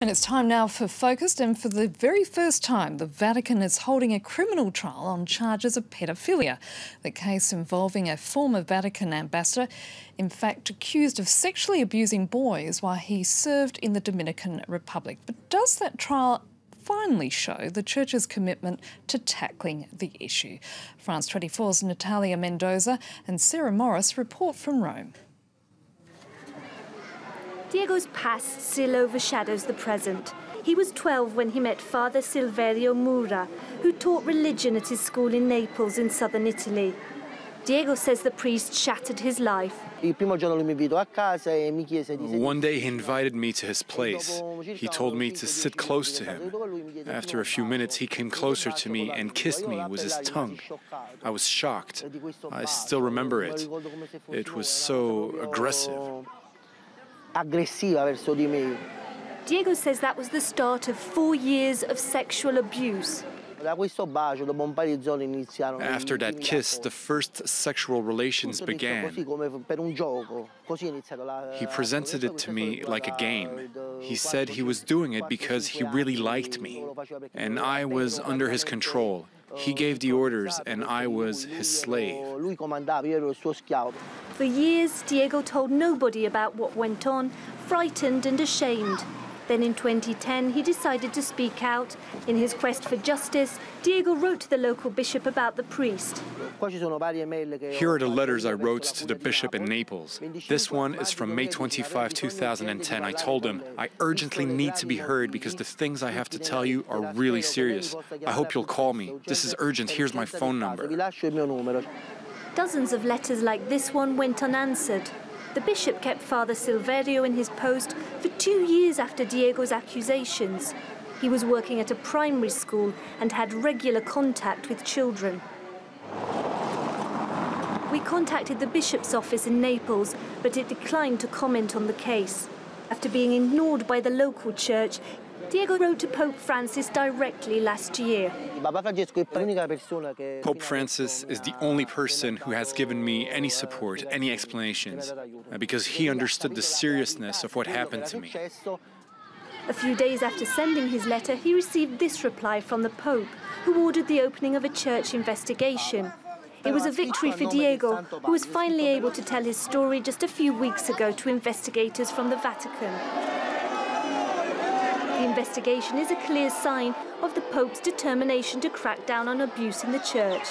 And it's time now for Focused, and for the very first time, the Vatican is holding a criminal trial on charges of paedophilia. The case involving a former Vatican ambassador, in fact accused of sexually abusing boys while he served in the Dominican Republic. But does that trial finally show the Church's commitment to tackling the issue? France 24's Natalia Mendoza and Sarah Morris report from Rome. Diego's past still overshadows the present. He was 12 when he met Father Silverio Mura, who taught religion at his school in Naples in southern Italy. Diego says the priest shattered his life. One day he invited me to his place. He told me to sit close to him. After a few minutes he came closer to me and kissed me with his tongue. I was shocked. I still remember it. It was so aggressive. Diego says that was the start of 4 years of sexual abuse. After that kiss, the first sexual relations began. He presented it to me like a game. He said he was doing it because he really liked me, and I was under his control. He gave the orders, and I was his slave. For years, Diego told nobody about what went on, frightened and ashamed. Then in 2010, he decided to speak out. In his quest for justice, Diego wrote to the local bishop about the priest. Here are the letters I wrote to the bishop in Naples. This one is from May 25, 2010. I told him, I urgently need to be heard because the things I have to tell you are really serious. I hope you'll call me. This is urgent. Here's my phone number. Dozens of letters like this one went unanswered. The bishop kept Father Silverio in his post for 2 years after Diego's accusations. He was working at a primary school and had regular contact with children. We contacted the bishop's office in Naples, but it declined to comment on the case. After being ignored by the local church, Diego wrote to Pope Francis directly last year. Pope Francis is the only person who has given me any support, any explanations, because he understood the seriousness of what happened to me. A few days after sending his letter, he received this reply from the Pope, who ordered the opening of a church investigation. It was a victory for Diego, who was finally able to tell his story just a few weeks ago to investigators from the Vatican. The investigation is a clear sign of the Pope's determination to crack down on abuse in the Church.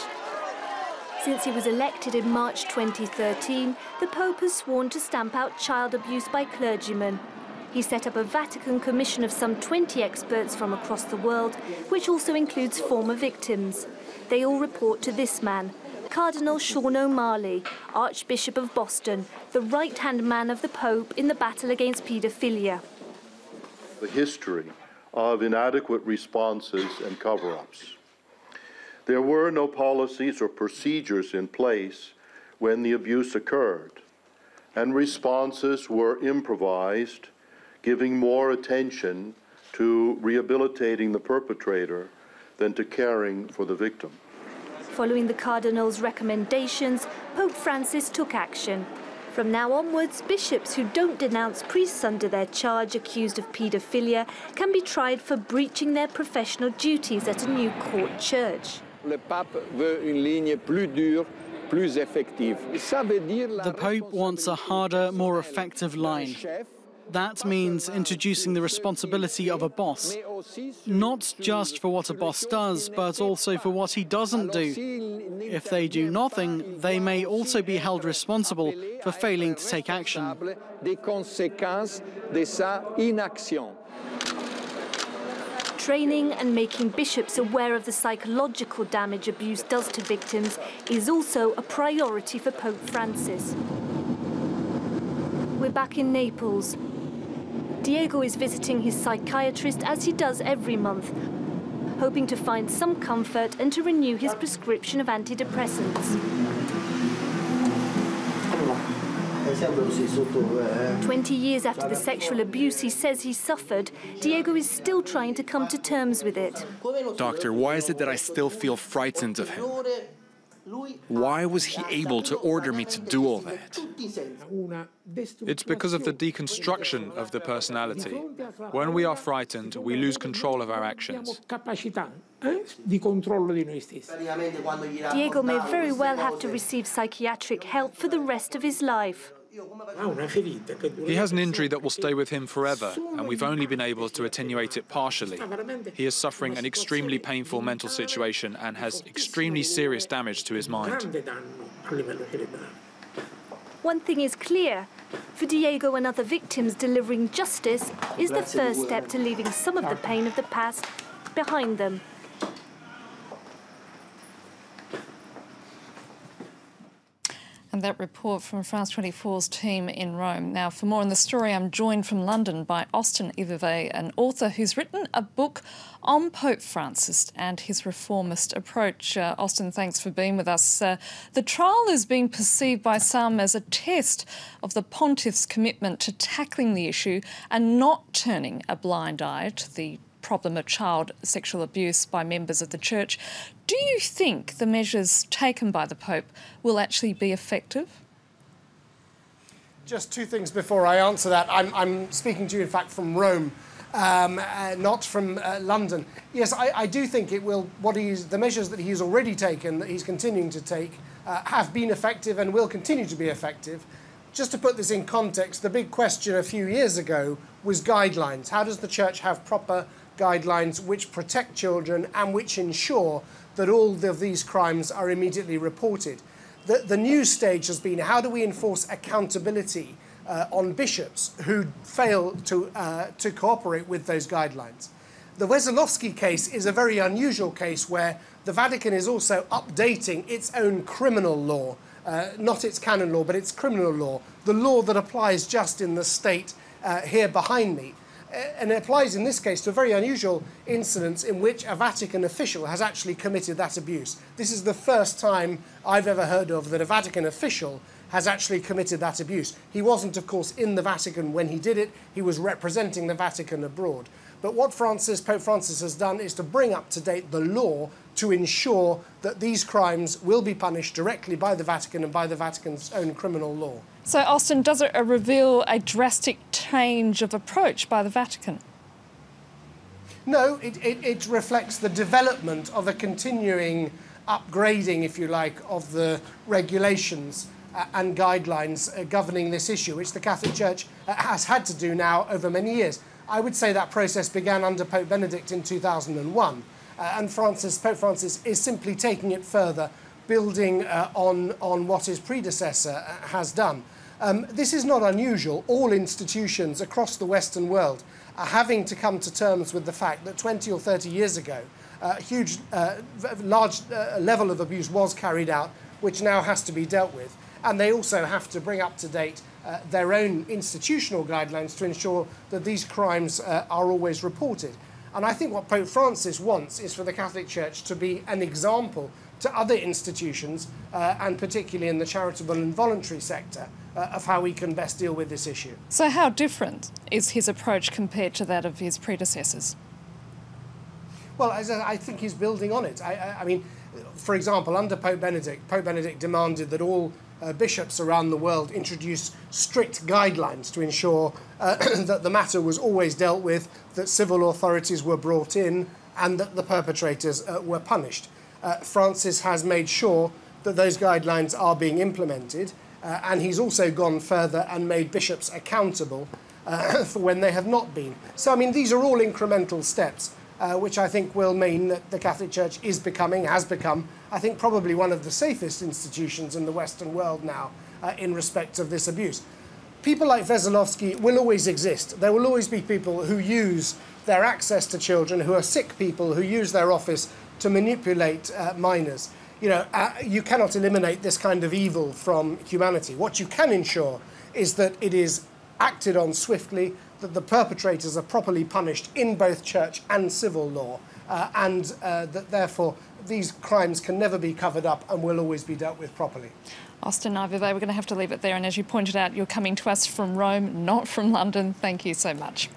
Since he was elected in March 2013, the Pope has sworn to stamp out child abuse by clergymen. He set up a Vatican commission of some 20 experts from across the world, which also includes former victims. They all report to this man, Cardinal Sean O'Malley, Archbishop of Boston, the right-hand man of the Pope in the battle against paedophilia. The history of inadequate responses and cover-ups. There were no policies or procedures in place when the abuse occurred, and responses were improvised, giving more attention to rehabilitating the perpetrator than to caring for the victim. Following the Cardinal's recommendations, Pope Francis took action. From now onwards, bishops who don't denounce priests under their charge accused of paedophilia can be tried for breaching their professional duties at a new court church. The Pope wants a harder, more effective line. That means introducing the responsibility of a boss, not just for what a boss does, but also for what he doesn't do. If they do nothing, they may also be held responsible for failing to take action. Training and making bishops aware of the psychological damage abuse does to victims is also a priority for Pope Francis. We're back in Naples. Diego is visiting his psychiatrist as he does every month, hoping to find some comfort and to renew his prescription of antidepressants. 20 years after the sexual abuse he says he suffered, Diego is still trying to come to terms with it. Doctor, why is it that I still feel frightened of him? Why was he able to order me to do all that? It's because of the deconstruction of the personality. When we are frightened, we lose control of our actions. Diego may very well have to receive psychiatric help for the rest of his life. He has an injury that will stay with him forever, and we've only been able to attenuate it partially. He is suffering an extremely painful mental situation and has extremely serious damage to his mind. One thing is clear. For Diego and other victims, delivering justice is the first step to leaving some of the pain of the past behind them. And that report from France 24's team in Rome. Now, for more on the story, I'm joined from London by Austin Iveve, an author who's written a book on Pope Francis and his reformist approach. Austin, thanks for being with us. The trial is being perceived by some as a test of the pontiff's commitment to tackling the issue and not turning a blind eye to the problem of child sexual abuse by members of the Church. Do you think the measures taken by the Pope will actually be effective? Just two things before I answer that. I'm speaking to you, in fact, from Rome, not from London. Yes, I do think it will. The measures that he's already taken, that he's continuing to take, have been effective and will continue to be effective. Just to put this in context, the big question a few years ago was guidelines. How does the Church have proper guidelines which protect children and which ensure that all of these crimes are immediately reported? The new stage has been, how do we enforce accountability on bishops who fail to cooperate with those guidelines? The Wesolowski case is a very unusual case where the Vatican is also updating its own criminal law, not its canon law, but its criminal law, the law that applies just in the state here behind me. And it applies in this case to a very unusual incident in which a Vatican official has actually committed that abuse. This is the first time I've ever heard of that a Vatican official has actually committed that abuse. He wasn't, of course, in the Vatican when he did it. He was representing the Vatican abroad. But what Pope Francis has done is to bring up to date the law to ensure that these crimes will be punished directly by the Vatican and by the Vatican's own criminal law. So, Austin, does it reveal a drastic change of approach by the Vatican? No, it reflects the development of a continuing upgrading, if you like, of the regulations and guidelines governing this issue, which the Catholic Church has had to do now over many years. I would say that process began under Pope Benedict in 2001, and Pope Francis is simply taking it further, building on what his predecessor has done. This is not unusual. All institutions across the Western world are having to come to terms with the fact that 20 or 30 years ago, a large level of abuse was carried out, which now has to be dealt with. And they also have to bring up to date their own institutional guidelines to ensure that these crimes are always reported. And I think what Pope Francis wants is for the Catholic Church to be an example to other institutions, and particularly in the charitable and voluntary sector, of how we can best deal with this issue. So how different is his approach compared to that of his predecessors? Well, I think he's building on it. I mean, for example, under Pope Benedict demanded that all bishops around the world introduce strict guidelines to ensure that the matter was always dealt with, that civil authorities were brought in, and that the perpetrators were punished. Francis has made sure that those guidelines are being implemented, and he's also gone further and made bishops accountable for when they have not been. So, I mean, these are all incremental steps, which I think will mean that the Catholic Church has become, I think, probably one of the safest institutions in the Western world now in respect of this abuse. People like Wesolowski will always exist. There will always be people who use their access to children, who are sick people, who use their office to manipulate minors. You know, you cannot eliminate this kind of evil from humanity. What you can ensure is that it is acted on swiftly, that the perpetrators are properly punished in both church and civil law, and that therefore these crimes can never be covered up and will always be dealt with properly. Austin Iveve, we're going to have to leave it there, and as you pointed out, you're coming to us from Rome, not from London. Thank you so much.